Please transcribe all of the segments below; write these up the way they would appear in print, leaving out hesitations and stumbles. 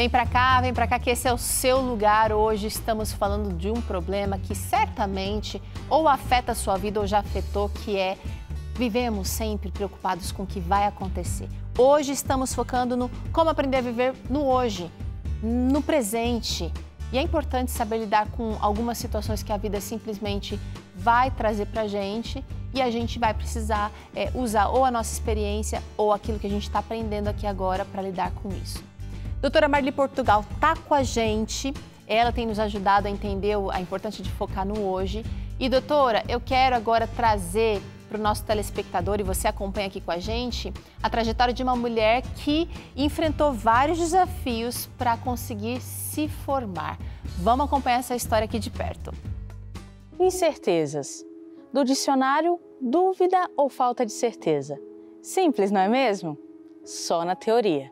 vem pra cá que esse é o seu lugar. Hoje estamos falando de um problema que certamente ou afeta a sua vida ou já afetou, que é vivemos sempre preocupados com o que vai acontecer. Hoje estamos focando no como aprender a viver no hoje, no presente. E é importante saber lidar com algumas situações que a vida simplesmente vai trazer pra gente e a gente vai precisar usar ou a nossa experiência ou aquilo que a gente está aprendendo aqui agora para lidar com isso. Doutora Marli Portugal está com a gente, ela tem nos ajudado a entender a importância de focar no hoje. E doutora, eu quero agora trazer para o nosso telespectador, e você acompanha aqui com a gente, a trajetória de uma mulher que enfrentou vários desafios para conseguir se formar. Vamos acompanhar essa história aqui de perto. Incertezas. Do dicionário, dúvida ou falta de certeza. Simples, não é mesmo? Só na teoria.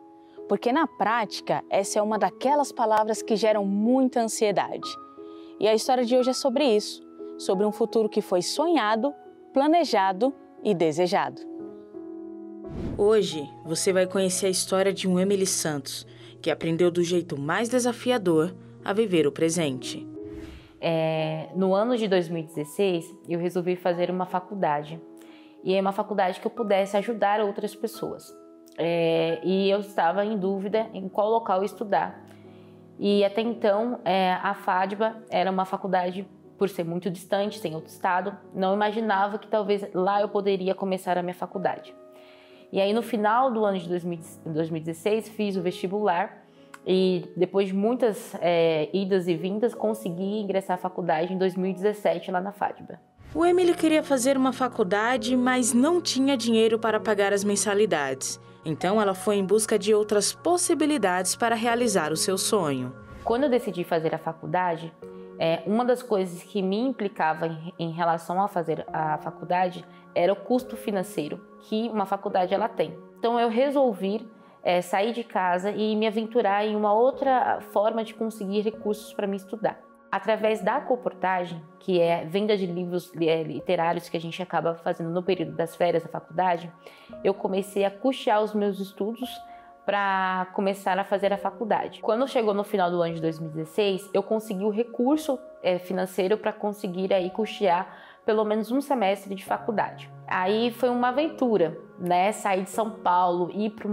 Porque na prática, essa é uma daquelas palavras que geram muita ansiedade. E a história de hoje é sobre isso, sobre um futuro que foi sonhado, planejado e desejado. Hoje você vai conhecer a história de um Emily Santos, que aprendeu do jeito mais desafiador a viver o presente. No ano de 2016, eu resolvi fazer uma faculdade. E é uma faculdade que eu pudesse ajudar outras pessoas. E eu estava em dúvida em qual local estudar. E até então, a FADBA era uma faculdade, por ser muito distante, sem outro estado, não imaginava que talvez lá eu poderia começar a minha faculdade. E aí no final do ano de 2016 fiz o vestibular e depois de muitas idas e vindas consegui ingressar à faculdade em 2017 lá na FADBA. O Emily queria fazer uma faculdade, mas não tinha dinheiro para pagar as mensalidades. Então ela foi em busca de outras possibilidades para realizar o seu sonho. Quando eu decidi fazer a faculdade, uma das coisas que me implicava em relação a fazer a faculdade era o custo financeiro que uma faculdade ela tem. Então eu resolvi sair de casa e me aventurar em uma outra forma de conseguir recursos para me estudar. Através da colportagem, que é venda de livros literários que a gente acaba fazendo no período das férias da faculdade, eu comecei a custear os meus estudos para começar a fazer a faculdade. Quando chegou no final do ano de 2016, eu consegui o recurso financeiro para conseguir aí custear pelo menos um semestre de faculdade. Aí foi uma aventura, né? Sair de São Paulo, ir para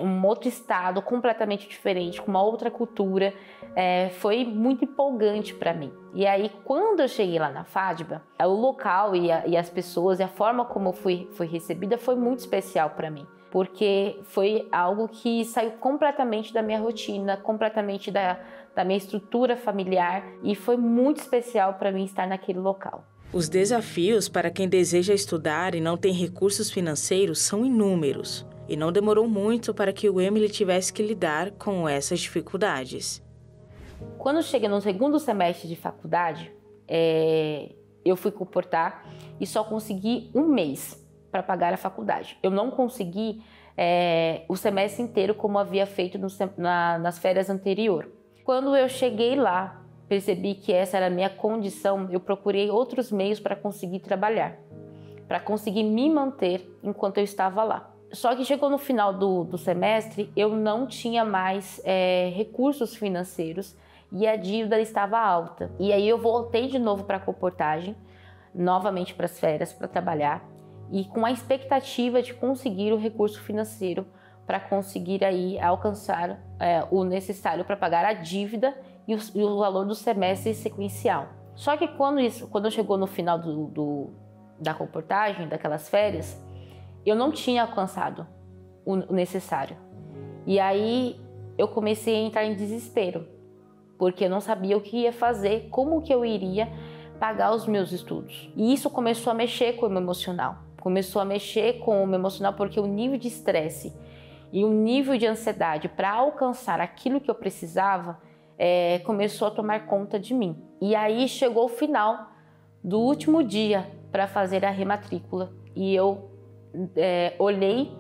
um outro estado completamente diferente, com uma outra cultura, foi muito empolgante para mim. E aí, quando eu cheguei lá na FADBA, o local e as pessoas e a forma como eu fui recebida foi muito especial para mim, porque foi algo que saiu completamente da minha rotina, completamente da minha estrutura familiar, e foi muito especial para mim estar naquele local. Os desafios para quem deseja estudar e não tem recursos financeiros são inúmeros. E não demorou muito para que o Emily tivesse que lidar com essas dificuldades. Quando eu cheguei no segundo semestre de faculdade, eu fui comportar e só consegui um mês para pagar a faculdade. Eu não consegui o semestre inteiro como havia feito nas férias anteriores. Quando eu cheguei lá, percebi que essa era a minha condição, eu procurei outros meios para conseguir trabalhar, para conseguir me manter enquanto eu estava lá. Só que chegou no final do semestre, eu não tinha mais recursos financeiros e a dívida estava alta. E aí eu voltei de novo para a colportagem, novamente para as férias, para trabalhar, e com a expectativa de conseguir o recurso financeiro para conseguir aí alcançar o necessário para pagar a dívida e o valor do semestre sequencial. Só que quando chegou no final da colportagem, daquelas férias, eu não tinha alcançado o necessário. E aí eu comecei a entrar em desespero, porque eu não sabia o que ia fazer, como que eu iria pagar os meus estudos. E isso começou a mexer com o meu emocional. Porque o nível de estresse e o nível de ansiedade para alcançar aquilo que eu precisava começou a tomar conta de mim. E aí chegou o final do último dia para fazer a rematrícula e eu olhei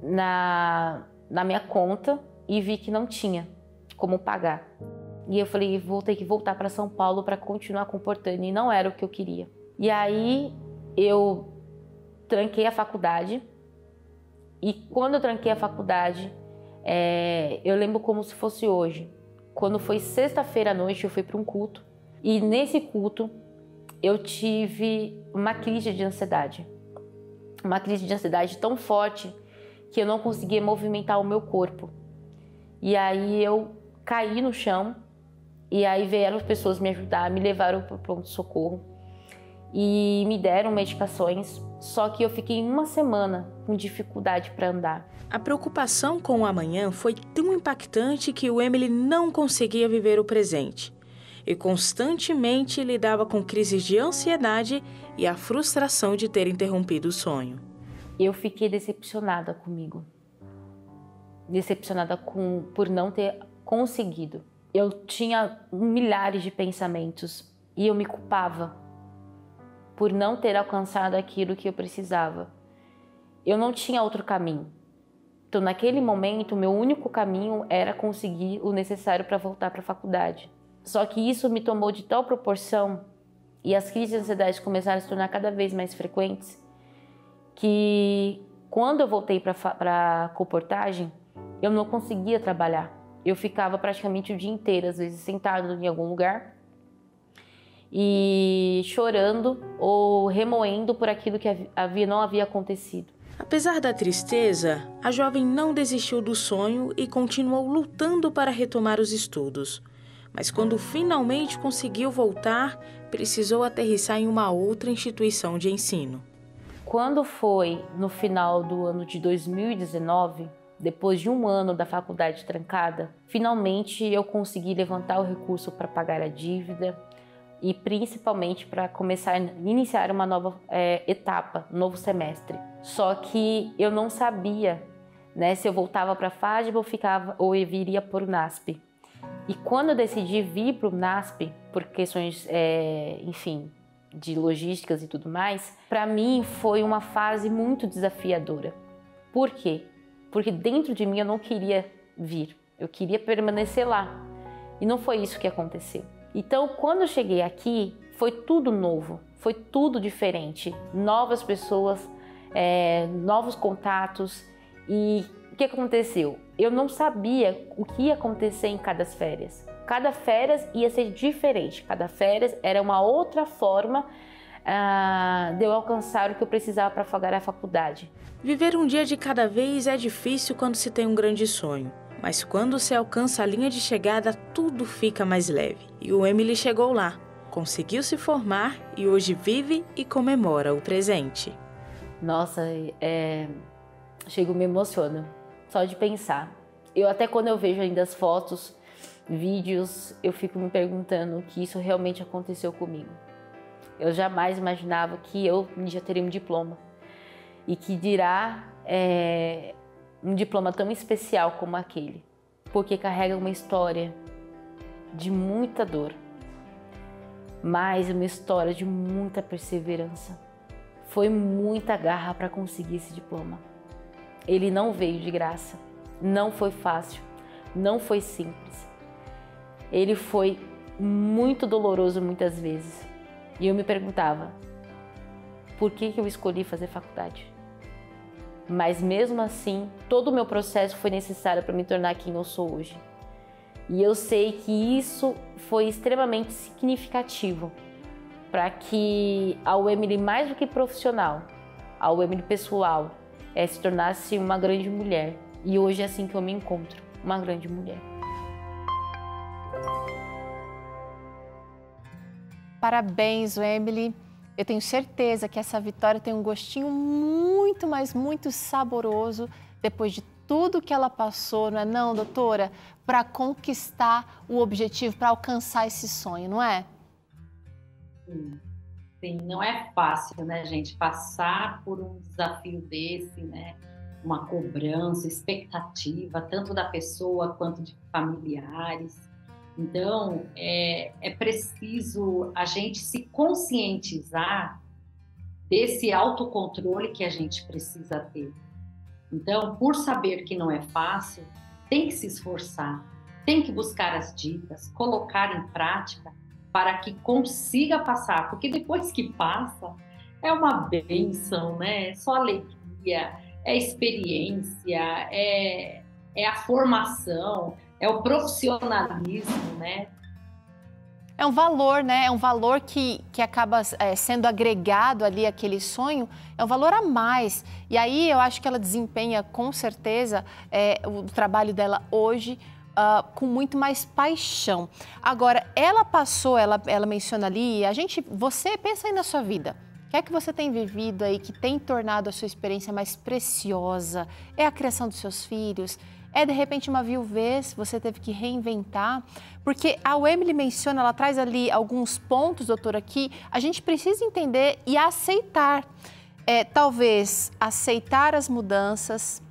na minha conta e vi que não tinha como pagar. E eu falei, vou ter que voltar para São Paulo para continuar comportando, e não era o que eu queria. E aí eu tranquei a faculdade, e quando eu tranquei a faculdade, Eu lembro como se fosse hoje. Quando foi sexta-feira à noite, eu fui para um culto. E nesse culto, eu tive uma crise de ansiedade. Uma crise de ansiedade tão forte que eu não conseguia movimentar o meu corpo. E aí eu caí no chão. E aí vieram as pessoas me ajudar, me levaram para o pronto-socorro. E me deram medicações. Só que eu fiquei uma semana com dificuldade para andar. A preocupação com o amanhã foi tão impactante que o Emily não conseguia viver o presente e constantemente lidava com crises de ansiedade e a frustração de ter interrompido o sonho. Eu fiquei decepcionada comigo, decepcionada por não ter conseguido. Eu tinha milhares de pensamentos e eu me culpava por não ter alcançado aquilo que eu precisava. Eu não tinha outro caminho. Então, naquele momento, o meu único caminho era conseguir o necessário para voltar para a faculdade. Só que isso me tomou de tal proporção e as crises de ansiedade começaram a se tornar cada vez mais frequentes que, quando eu voltei para a comportagem, eu não conseguia trabalhar. Eu ficava praticamente o dia inteiro, às vezes sentado em algum lugar e chorando ou remoendo por aquilo que não havia acontecido. Apesar da tristeza, a jovem não desistiu do sonho e continuou lutando para retomar os estudos. Mas quando finalmente conseguiu voltar, precisou aterrissar em uma outra instituição de ensino. Quando foi no final do ano de 2019, depois de um ano da faculdade trancada, finalmente eu consegui levantar o recurso para pagar a dívida e principalmente para iniciar uma nova etapa, um novo semestre. Só que eu não sabia, né, se eu voltava para a FADB ou eu viria para o NASP. E quando eu decidi vir para o NASP, por questões, enfim, de logísticas e tudo mais, para mim foi uma fase muito desafiadora. Por quê? Porque dentro de mim eu não queria vir, eu queria permanecer lá. E não foi isso que aconteceu. Então, quando eu cheguei aqui, foi tudo novo, foi tudo diferente. Novas pessoas, novos contatos. E o que aconteceu? Eu não sabia o que ia acontecer em cada férias. Cada férias ia ser diferente. Cada férias era uma outra forma de eu alcançar o que eu precisava para pagar a faculdade. Viver um dia de cada vez é difícil quando se tem um grande sonho. Mas quando se alcança a linha de chegada, tudo fica mais leve. E o Emily chegou lá, conseguiu se formar e hoje vive e comemora o presente. Nossa, chego me emociono só de pensar. Eu até quando eu vejo ainda as fotos, vídeos, eu fico me perguntando que isso realmente aconteceu comigo. Eu jamais imaginava que eu já teria um diploma e que dirá um diploma tão especial como aquele, porque carrega uma história de muita dor, mas uma história de muita perseverança. Foi muita garra para conseguir esse diploma. Ele não veio de graça, não foi fácil, não foi simples. Ele foi muito doloroso muitas vezes. E eu me perguntava, por que eu escolhi fazer faculdade? Mas mesmo assim, todo o meu processo foi necessário para me tornar quem eu sou hoje. E eu sei que isso foi extremamente significativo para que a Emily, mais do que profissional, a Emily pessoal, se tornasse uma grande mulher. E hoje é assim que eu me encontro, uma grande mulher. Parabéns, Emily. Eu tenho certeza que essa vitória tem um gostinho muito, mas muito saboroso depois de tudo que ela passou, não é não, doutora? Para conquistar o objetivo, para alcançar esse sonho, não é? Sim, não é fácil, né, gente? Passar por um desafio desse, né? Uma cobrança, expectativa, tanto da pessoa quanto de familiares. Então, é preciso a gente se conscientizar desse autocontrole que a gente precisa ter. Então, por saber que não é fácil, tem que se esforçar, tem que buscar as dicas, colocar em prática para que consiga passar, porque depois que passa, é uma bênção, né? É só alegria, é experiência, é é a formação, é o profissionalismo, né? É um valor, né? É um valor que acaba sendo agregado ali àquele sonho, é um valor a mais. E aí eu acho que ela desempenha com certeza o trabalho dela hoje com muito mais paixão. Agora, ela passou, ela menciona ali, você pensa aí na sua vida. O que é que você tem vivido aí que tem tornado a sua experiência mais preciosa? É a criação dos seus filhos? É, de repente, uma viuvez, você teve que reinventar? Porque a Emily menciona, ela traz ali alguns pontos, doutora, que a gente precisa entender e aceitar. Talvez aceitar as mudanças,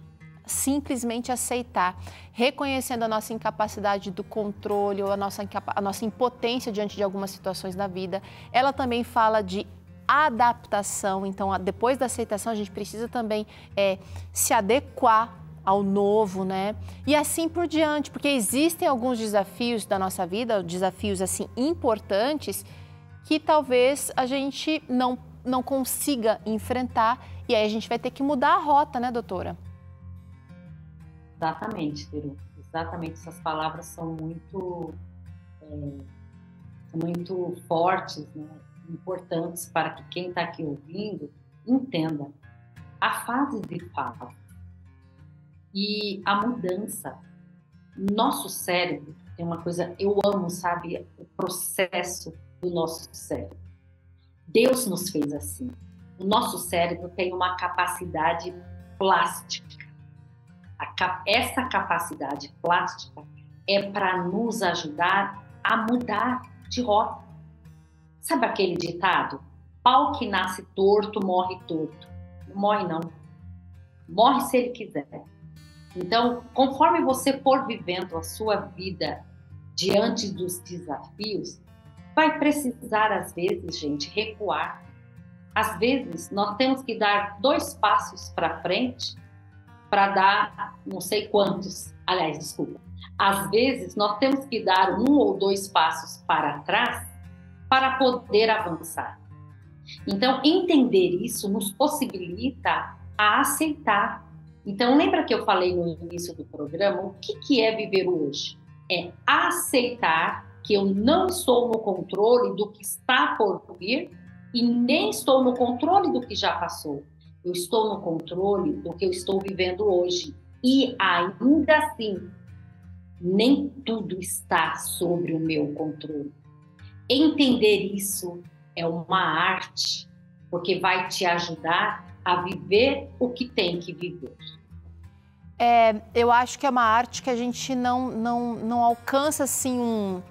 simplesmente aceitar, reconhecendo a nossa incapacidade do controle ou a nossa impotência diante de algumas situações da vida. Ela também fala de adaptação, então, depois da aceitação, a gente precisa também se adequar ao novo, né? E assim por diante, porque existem alguns desafios da nossa vida, desafios assim importantes, que talvez a gente não consiga enfrentar e aí a gente vai ter que mudar a rota, né, doutora? Exatamente, Peru. Exatamente, essas palavras são muito fortes, né? Importantes para que quem está aqui ouvindo entenda. A fase de fala e a mudança. Nosso cérebro tem uma coisa, eu amo, sabe, o processo do nosso cérebro. Deus nos fez assim. O nosso cérebro tem uma capacidade plástica. Essa capacidade plástica é para nos ajudar a mudar de rota. Sabe aquele ditado? Pau que nasce torto, morre torto. Não morre, não. Morre se ele quiser. Então, conforme você for vivendo a sua vida diante dos desafios, vai precisar, às vezes, gente, recuar. Às vezes, nós temos que dar 2 passos para frente para dar não sei quantos. Aliás, desculpa. Às vezes, nós temos que dar 1 ou 2 passos para trás para poder avançar. Então, entender isso nos possibilita a aceitar. Então, lembra que eu falei no início do programa, o que é viver hoje? É aceitar que eu não estou no controle do que está por vir e nem estou no controle do que já passou. Eu estou no controle do que eu estou vivendo hoje. E ainda assim, nem tudo está sobre o meu controle. Entender isso é uma arte, porque vai te ajudar a viver o que tem que viver. Eu acho que é uma arte que a gente não alcança assim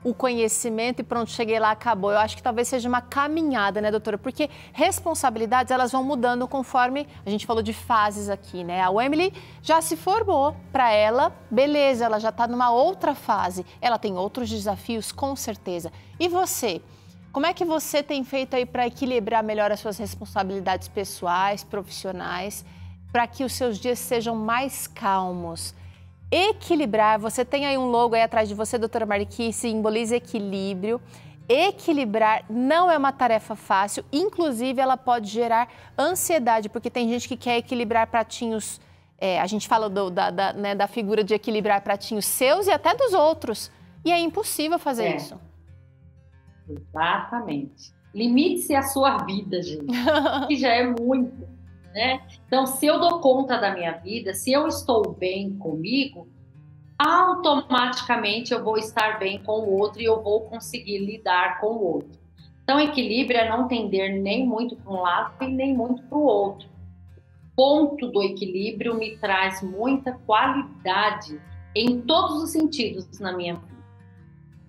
o conhecimento e pronto, cheguei lá, acabou. Eu acho que talvez seja uma caminhada, né, doutora? Porque responsabilidades, elas vão mudando conforme, a gente falou de fases aqui, né? A Emily já se formou, para ela, beleza, ela já está numa outra fase. Ela tem outros desafios, com certeza. E você? Como é que você tem feito aí para equilibrar melhor as suas responsabilidades pessoais, profissionais, para que os seus dias sejam mais calmos? Equilibrar, você tem aí um logo aí atrás de você, doutora Mari, que simboliza equilíbrio. Equilibrar não é uma tarefa fácil, inclusive ela pode gerar ansiedade, porque tem gente que quer equilibrar pratinhos, a gente fala da figura de equilibrar pratinhos seus e até dos outros, e é impossível fazer isso. Exatamente. Limite-se a sua vida, gente, que já é muito. Né? Então, se eu dou conta da minha vida, se eu estou bem comigo, automaticamente eu vou estar bem com o outro e eu vou conseguir lidar com o outro. Então, equilíbrio é não tender nem muito para um lado e nem muito para o outro. O ponto do equilíbrio me traz muita qualidade em todos os sentidos na minha vida.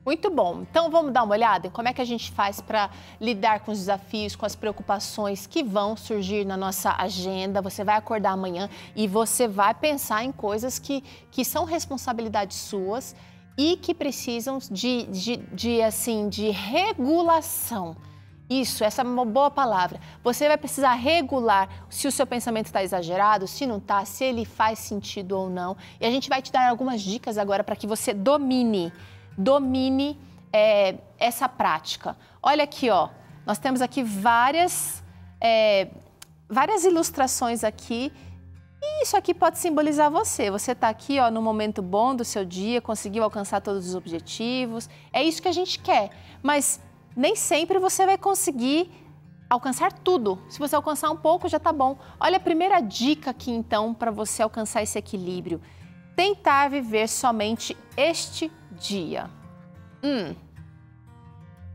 Muito bom. Então, vamos dar uma olhada em como é que a gente faz para lidar com os desafios, com as preocupações que vão surgir na nossa agenda. Você vai acordar amanhã e você vai pensar em coisas que são responsabilidades suas e que precisam de regulação. Isso, essa é uma boa palavra. Você vai precisar regular se o seu pensamento está exagerado, se não está, se ele faz sentido ou não. E a gente vai te dar algumas dicas agora para que você domine essa prática. Olha aqui, ó, nós temos aqui várias ilustrações aqui E isso aqui pode simbolizar você. Você está aqui, ó, no momento bom do seu dia, conseguiu alcançar todos os objetivos. É isso que a gente quer. Mas nem sempre você vai conseguir alcançar tudo. Se você alcançar um pouco, já tá bom. Olha a primeira dica aqui, então, para você alcançar esse equilíbrio. Tentar viver somente este dia.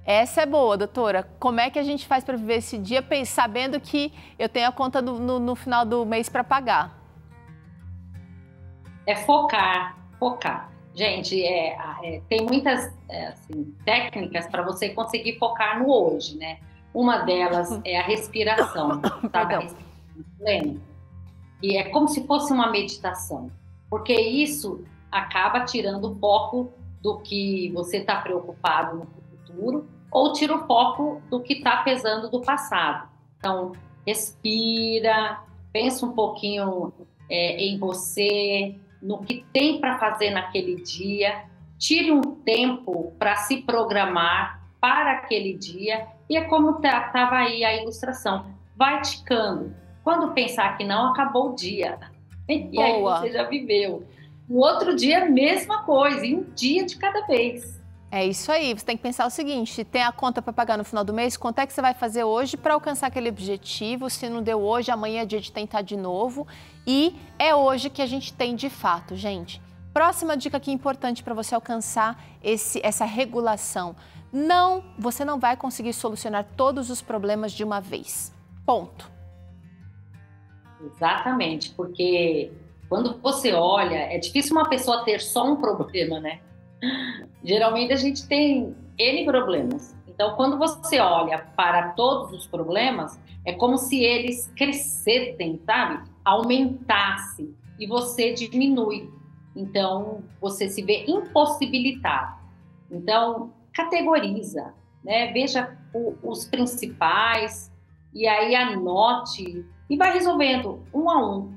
Essa é boa, doutora. Como é que a gente faz para viver esse dia sabendo que eu tenho a conta no final do mês para pagar? É focar. Gente, tem muitas assim, técnicas para você conseguir focar no hoje, né? Uma delas é a respiração, sabe? A respiração plena. E é como se fosse uma meditação, porque isso acaba tirando o foco do que você está preocupado no futuro ou tira o foco do que está pesando do passado. Então, respira, pensa um pouquinho em você, no que tem para fazer naquele dia, tire um tempo para se programar para aquele dia e é como estava aí a ilustração, vai ticando. Quando pensar que não, acabou o dia. E aí você já viveu. O outro dia, mesma coisa, e um dia de cada vez. É isso aí, você tem que pensar o seguinte, tem a conta para pagar no final do mês, quanto é que você vai fazer hoje para alcançar aquele objetivo? Se não deu hoje, amanhã é dia de tentar de novo. E é hoje que a gente tem de fato, gente. Próxima dica aqui importante para você alcançar essa regulação. Você não vai conseguir solucionar todos os problemas de uma vez. Ponto. Exatamente, porque quando você olha, é difícil uma pessoa ter só um problema, né? Geralmente a gente tem N problemas. Então, quando você olha para todos os problemas, é como se eles crescessem, sabe? Aumentassem e você diminui. Então, você se vê impossibilitado. Então, categoriza, né? Veja os principais e aí anote e vai resolvendo um a um.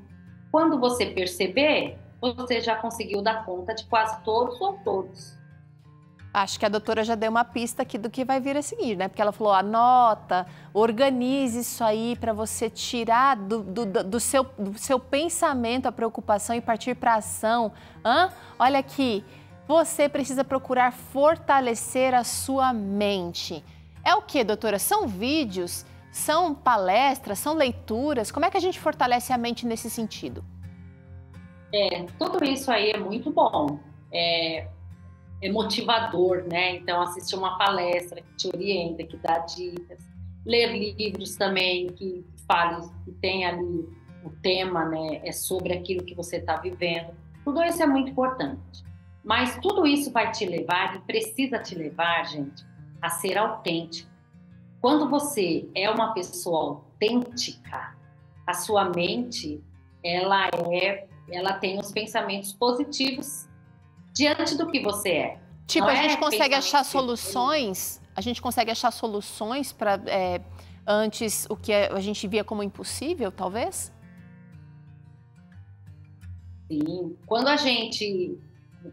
Quando você perceber, você já conseguiu dar conta de quase todos ou todos. Acho que a doutora já deu uma pista aqui do que vai vir a seguir, né? Porque ela falou, anota, organize isso aí para você tirar do seu pensamento a preocupação e partir para a ação. Olha aqui, você precisa procurar fortalecer a sua mente. É o que, doutora? São vídeos? São palestras? São leituras? Como é que a gente fortalece a mente nesse sentido? Tudo isso aí é muito bom. É motivador, né? Então, assistir uma palestra que te orienta, que dá dicas. Ler livros também que falem, que tem ali o tema, né? É sobre aquilo que você está vivendo. Tudo isso é muito importante. Mas tudo isso vai te levar, e precisa te levar, gente, a ser autêntico. Quando você é uma pessoa autêntica, a sua mente, ela tem os pensamentos positivos diante do que você é. Tipo, a gente consegue achar soluções? A gente consegue achar soluções para antes o que a gente via como impossível, talvez? Sim. Quando a gente,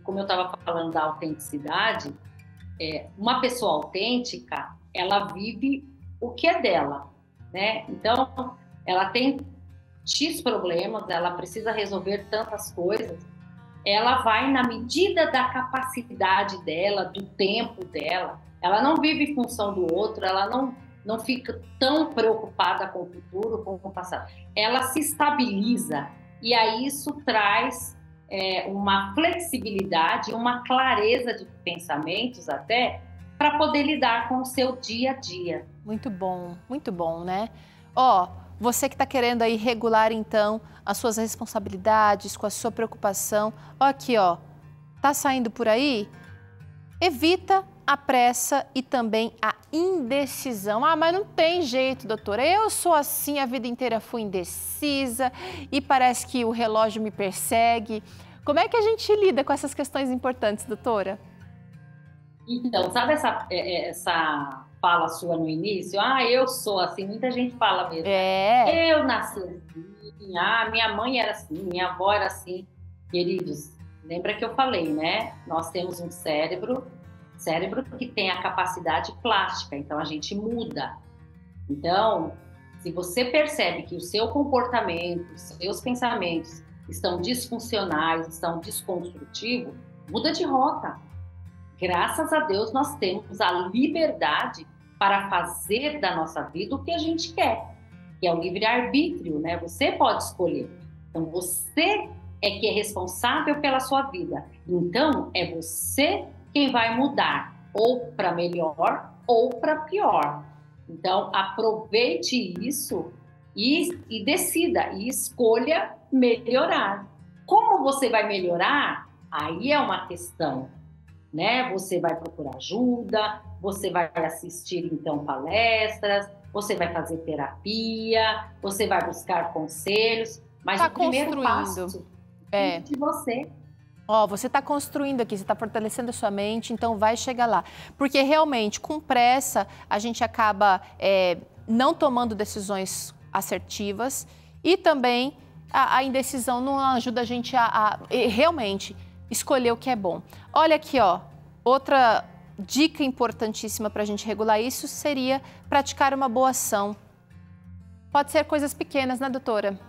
como eu estava falando da autenticidade, uma pessoa autêntica, ela vive o que é dela, né? Então, ela tem X problemas, ela precisa resolver tantas coisas, ela vai na medida da capacidade dela, do tempo dela, ela não vive em função do outro, ela não fica tão preocupada com o futuro, com o passado. Ela se estabiliza e aí isso traz uma flexibilidade, uma clareza de pensamentos até, para poder lidar com o seu dia a dia. Muito bom, né? Você que está querendo aí regular, então, as suas responsabilidades, com a sua preocupação. Aqui, tá saindo por aí? Evita a pressa e também a indecisão. Mas não tem jeito, doutora. Eu sou assim, a vida inteira fui indecisa e parece que o relógio me persegue. Como é que a gente lida com essas questões importantes, doutora? Então, sabe essa fala sua no início? Eu sou assim, muita gente fala mesmo. Eu nasci assim, minha mãe era assim, minha avó era assim. Queridos, lembra que eu falei, né? Nós temos um cérebro que tem a capacidade plástica, então a gente muda. Então, Se você percebe que o seu comportamento, os seus pensamentos estão disfuncionais, estão desconstrutivos, muda de rota. Graças a Deus nós temos a liberdade para fazer da nossa vida o que a gente quer, que é o livre-arbítrio, né? Você pode escolher. Então você é que é responsável pela sua vida. Então é você quem vai mudar, ou para melhor ou para pior. Então aproveite isso e decida, e escolha melhorar. Como você vai melhorar? Aí é uma questão, né? Você vai procurar ajuda, você vai assistir então palestras, você vai fazer terapia, você vai buscar conselhos, mas o primeiro passo é de você. Ó, você está construindo aqui, você está fortalecendo a sua mente, então vai chegar lá. Porque realmente, com pressa, a gente acaba não tomando decisões assertivas e também a indecisão não ajuda a gente a realmente escolher o que é bom. Olha aqui, ó, outra dica importantíssima para a gente regular isso seria praticar uma boa ação. Pode ser coisas pequenas, né, doutora?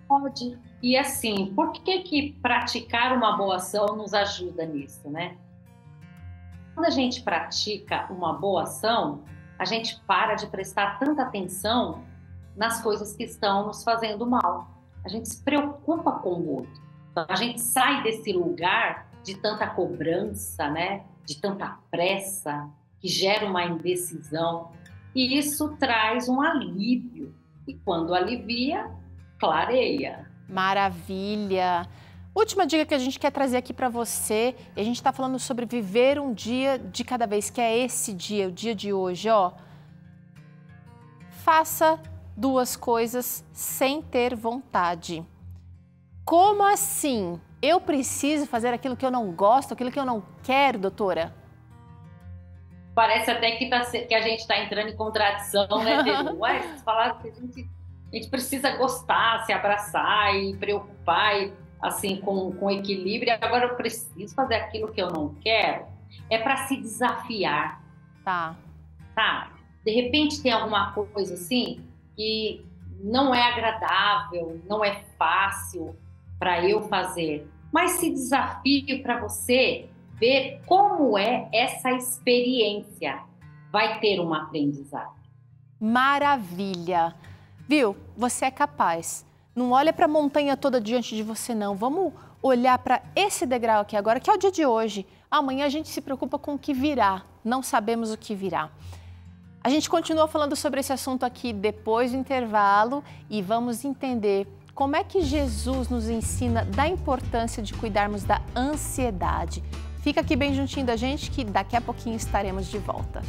Pode. E assim, por que praticar uma boa ação nos ajuda nisso, né? Quando a gente pratica uma boa ação, a gente para de prestar tanta atenção nas coisas que estão nos fazendo mal. A gente se preocupa com o outro. Então, a gente sai desse lugar de tanta cobrança, né? De tanta pressa, que gera uma indecisão. E isso traz um alívio. E quando alivia, clareia. Maravilha! Última dica que a gente quer trazer aqui para você, e a gente está falando sobre viver um dia de cada vez, que é esse dia, o dia de hoje, ó. Faça duas coisas sem ter vontade. Como assim? Eu preciso fazer aquilo que eu não gosto, aquilo que eu não quero, doutora? Parece até que a gente está entrando em contradição, né, Pedro? Ué, vocês falaram que a gente precisa gostar, se abraçar e preocupar, assim, com equilíbrio. Agora eu preciso fazer aquilo que eu não quero. É para se desafiar. Tá. De repente tem alguma coisa assim que não é agradável, não é fácil para eu fazer. Mas se desafie para você ver como é essa experiência. Vai ter um aprendizado. Maravilha! Viu? Você é capaz. Não olha para a montanha toda diante de você, não. Vamos olhar para esse degrau aqui agora, que é o dia de hoje. Amanhã a gente se preocupa com o que virá. Não sabemos o que virá. A gente continua falando sobre esse assunto aqui depois do intervalo e vamos entender como é que Jesus nos ensina da importância de cuidarmos da ansiedade. Fica aqui bem juntinho da gente que daqui a pouquinho estaremos de volta.